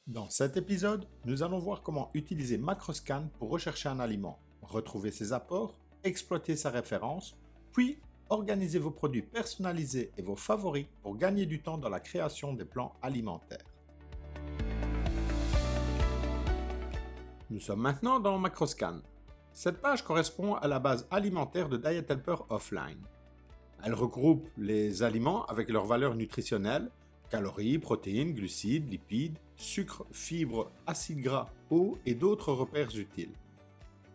Dans cet épisode, nous allons voir comment utiliser Macroscan pour rechercher un aliment, retrouver ses apports, exploiter sa référence, puis organiser vos produits personnalisés et vos favoris pour gagner du temps dans la création des plans alimentaires. Nous sommes maintenant dans Macroscan. Cette page correspond à la base alimentaire de Diet Helper Offline. Elle regroupe les aliments avec leurs valeurs nutritionnelles, calories, protéines, glucides, lipides, sucre, fibres, acides gras, eau et d'autres repères utiles.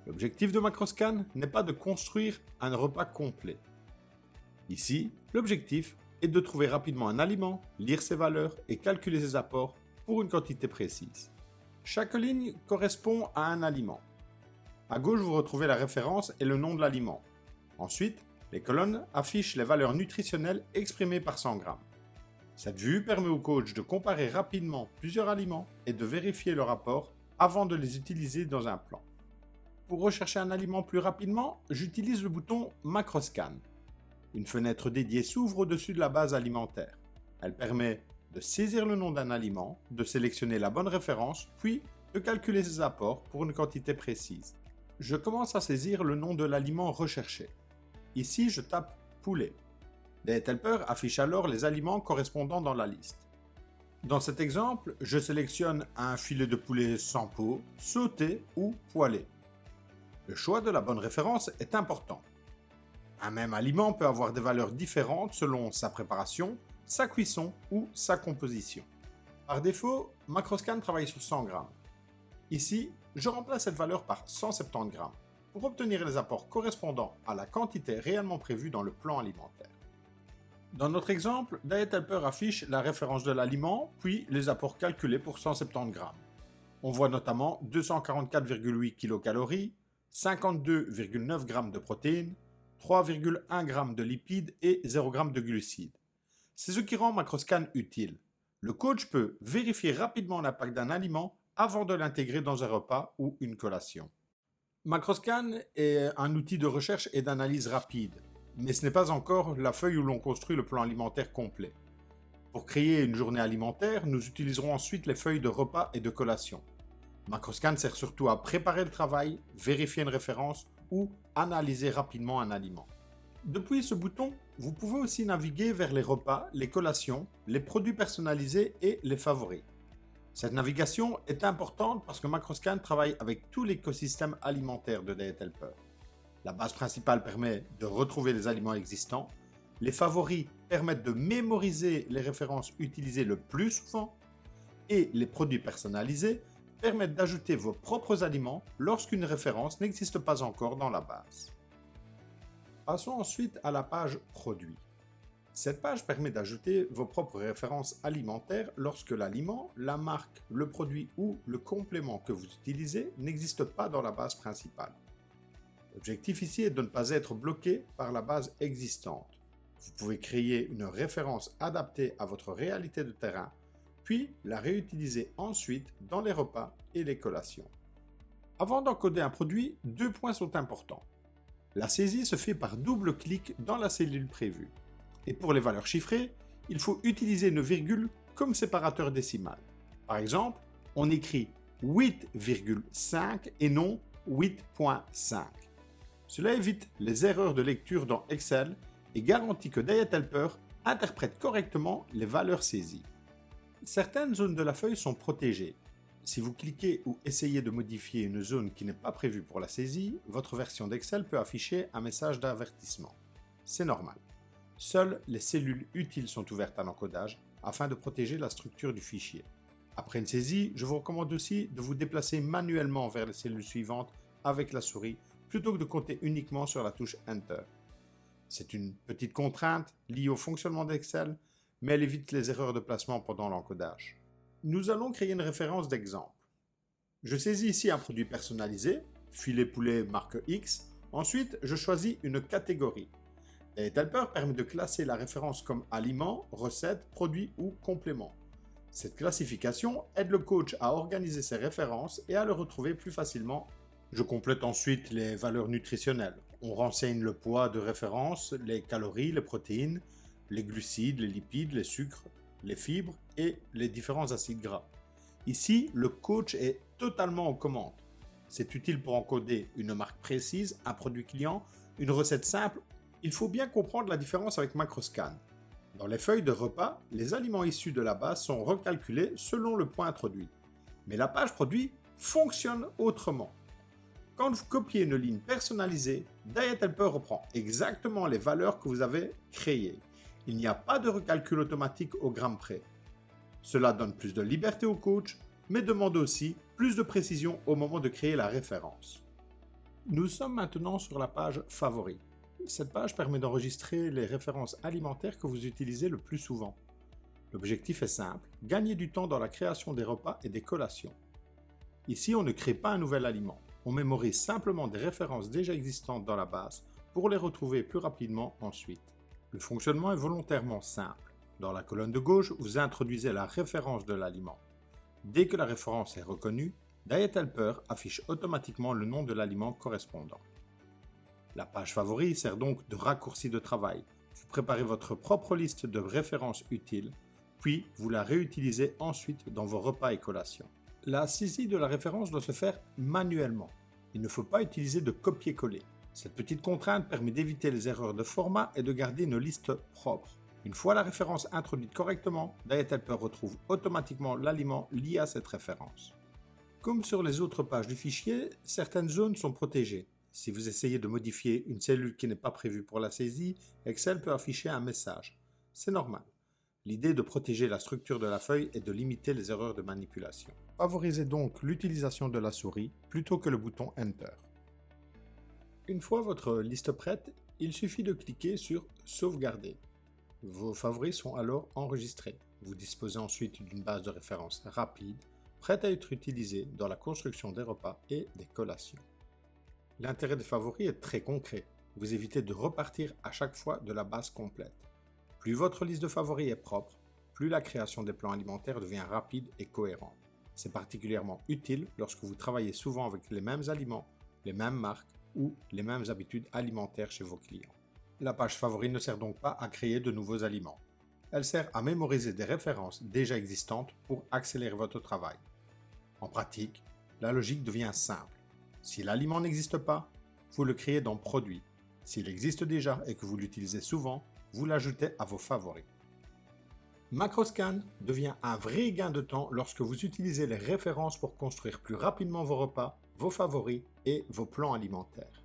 L'objectif de Macroscan n'est pas de construire un repas complet. Ici, l'objectif est de trouver rapidement un aliment, lire ses valeurs et calculer ses apports pour une quantité précise. Chaque ligne correspond à un aliment. À gauche, vous retrouvez la référence et le nom de l'aliment. Ensuite, les colonnes affichent les valeurs nutritionnelles exprimées par 100 grammes. Cette vue permet au coach de comparer rapidement plusieurs aliments et de vérifier leur rapport avant de les utiliser dans un plan. Pour rechercher un aliment plus rapidement, j'utilise le bouton Macroscan. Une fenêtre dédiée s'ouvre au-dessus de la base alimentaire. Elle permet de saisir le nom d'un aliment, de sélectionner la bonne référence, puis de calculer ses apports pour une quantité précise. Je commence à saisir le nom de l'aliment recherché. Ici, je tape poulet. Diet Helper affiche alors les aliments correspondant dans la liste. Dans cet exemple, je sélectionne un filet de poulet sans peau, sauté ou poêlé. Le choix de la bonne référence est important. Un même aliment peut avoir des valeurs différentes selon sa préparation, sa cuisson ou sa composition. Par défaut, Macroscan travaille sur 100 grammes. Ici, je remplace cette valeur par 170 grammes pour obtenir les apports correspondant à la quantité réellement prévue dans le plan alimentaire. Dans notre exemple, Diet Helper affiche la référence de l'aliment, puis les apports calculés pour 170 grammes. On voit notamment 244,8 kcal, 52,9 g de protéines, 3,1 g de lipides et 0 g de glucides. C'est ce qui rend Macroscan utile. Le coach peut vérifier rapidement l'impact d'un aliment avant de l'intégrer dans un repas ou une collation. Macroscan est un outil de recherche et d'analyse rapide. Mais ce n'est pas encore la feuille où l'on construit le plan alimentaire complet. Pour créer une journée alimentaire, nous utiliserons ensuite les feuilles de repas et de collation. Macroscan sert surtout à préparer le travail, vérifier une référence ou analyser rapidement un aliment. Depuis ce bouton, vous pouvez aussi naviguer vers les repas, les collations, les produits personnalisés et les favoris. Cette navigation est importante parce que Macroscan travaille avec tout l'écosystème alimentaire de Diet Helper. La base principale permet de retrouver les aliments existants. Les favoris permettent de mémoriser les références utilisées le plus souvent. Et les produits personnalisés permettent d'ajouter vos propres aliments lorsqu'une référence n'existe pas encore dans la base. Passons ensuite à la page Produits. Cette page permet d'ajouter vos propres références alimentaires lorsque l'aliment, la marque, le produit ou le complément que vous utilisez n'existe pas dans la base principale. L'objectif ici est de ne pas être bloqué par la base existante. Vous pouvez créer une référence adaptée à votre réalité de terrain, puis la réutiliser ensuite dans les repas et les collations. Avant d'encoder un produit, 2 points sont importants. La saisie se fait par double clic dans la cellule prévue. Et pour les valeurs chiffrées, il faut utiliser une virgule comme séparateur décimal. Par exemple, on écrit 8,5 et non 8,5. Cela évite les erreurs de lecture dans Excel et garantit que Diet Helper interprète correctement les valeurs saisies. Certaines zones de la feuille sont protégées. Si vous cliquez ou essayez de modifier une zone qui n'est pas prévue pour la saisie, votre version d'Excel peut afficher un message d'avertissement. C'est normal. Seules les cellules utiles sont ouvertes à l'encodage afin de protéger la structure du fichier. Après une saisie, je vous recommande aussi de vous déplacer manuellement vers les cellules suivantes avec la souris plutôt que de compter uniquement sur la touche Enter. C'est une petite contrainte liée au fonctionnement d'Excel, mais elle évite les erreurs de placement pendant l'encodage. Nous allons créer une référence d'exemple. Je saisis ici un produit personnalisé, filet poulet marque X. Ensuite, je choisis une catégorie. Diet Helper permet de classer la référence comme aliment, recette, produit ou complément. Cette classification aide le coach à organiser ses références et à le retrouver plus facilement. Je complète ensuite les valeurs nutritionnelles. On renseigne le poids de référence, les calories, les protéines, les glucides, les lipides, les sucres, les fibres et les différents acides gras. Ici, le coach est totalement aux commandes. C'est utile pour encoder une marque précise, un produit client, une recette simple. Il faut bien comprendre la différence avec Macroscan. Dans les feuilles de repas, les aliments issus de la base sont recalculés selon le point introduit. Mais la page produit fonctionne autrement. Quand vous copiez une ligne personnalisée, Diet Helper reprend exactement les valeurs que vous avez créées. Il n'y a pas de recalcul automatique au gramme près. Cela donne plus de liberté au coach, mais demande aussi plus de précision au moment de créer la référence. Nous sommes maintenant sur la page Favoris. Cette page permet d'enregistrer les références alimentaires que vous utilisez le plus souvent. L'objectif est simple, gagner du temps dans la création des repas et des collations. Ici, on ne crée pas un nouvel aliment, on mémorise simplement des références déjà existantes dans la base pour les retrouver plus rapidement ensuite. Le fonctionnement est volontairement simple. Dans la colonne de gauche, vous introduisez la référence de l'aliment. Dès que la référence est reconnue, Diet Helper affiche automatiquement le nom de l'aliment correspondant. La page Favoris sert donc de raccourci de travail. Vous préparez votre propre liste de références utiles, puis vous la réutilisez ensuite dans vos repas et collations. La saisie de la référence doit se faire manuellement. Il ne faut pas utiliser de copier-coller. Cette petite contrainte permet d'éviter les erreurs de format et de garder une liste propre. Une fois la référence introduite correctement, Diet Helper retrouve automatiquement l'aliment lié à cette référence. Comme sur les autres pages du fichier, certaines zones sont protégées. Si vous essayez de modifier une cellule qui n'est pas prévue pour la saisie, Excel peut afficher un message. C'est normal. L'idée de protéger la structure de la feuille est de limiter les erreurs de manipulation. Favorisez donc l'utilisation de la souris plutôt que le bouton Enter. Une fois votre liste prête, il suffit de cliquer sur Sauvegarder. Vos favoris sont alors enregistrés. Vous disposez ensuite d'une base de référence rapide, prête à être utilisée dans la construction des repas et des collations. L'intérêt des favoris est très concret. Vous évitez de repartir à chaque fois de la base complète. Plus votre liste de favoris est propre, plus la création des plans alimentaires devient rapide et cohérente. C'est particulièrement utile lorsque vous travaillez souvent avec les mêmes aliments, les mêmes marques ou les mêmes habitudes alimentaires chez vos clients. La page favoris ne sert donc pas à créer de nouveaux aliments. Elle sert à mémoriser des références déjà existantes pour accélérer votre travail. En pratique, la logique devient simple. Si l'aliment n'existe pas, vous le créez dans Produits. S'il existe déjà et que vous l'utilisez souvent, vous l'ajoutez à vos favoris. Macroscan devient un vrai gain de temps lorsque vous utilisez les références pour construire plus rapidement vos repas, vos favoris et vos plans alimentaires.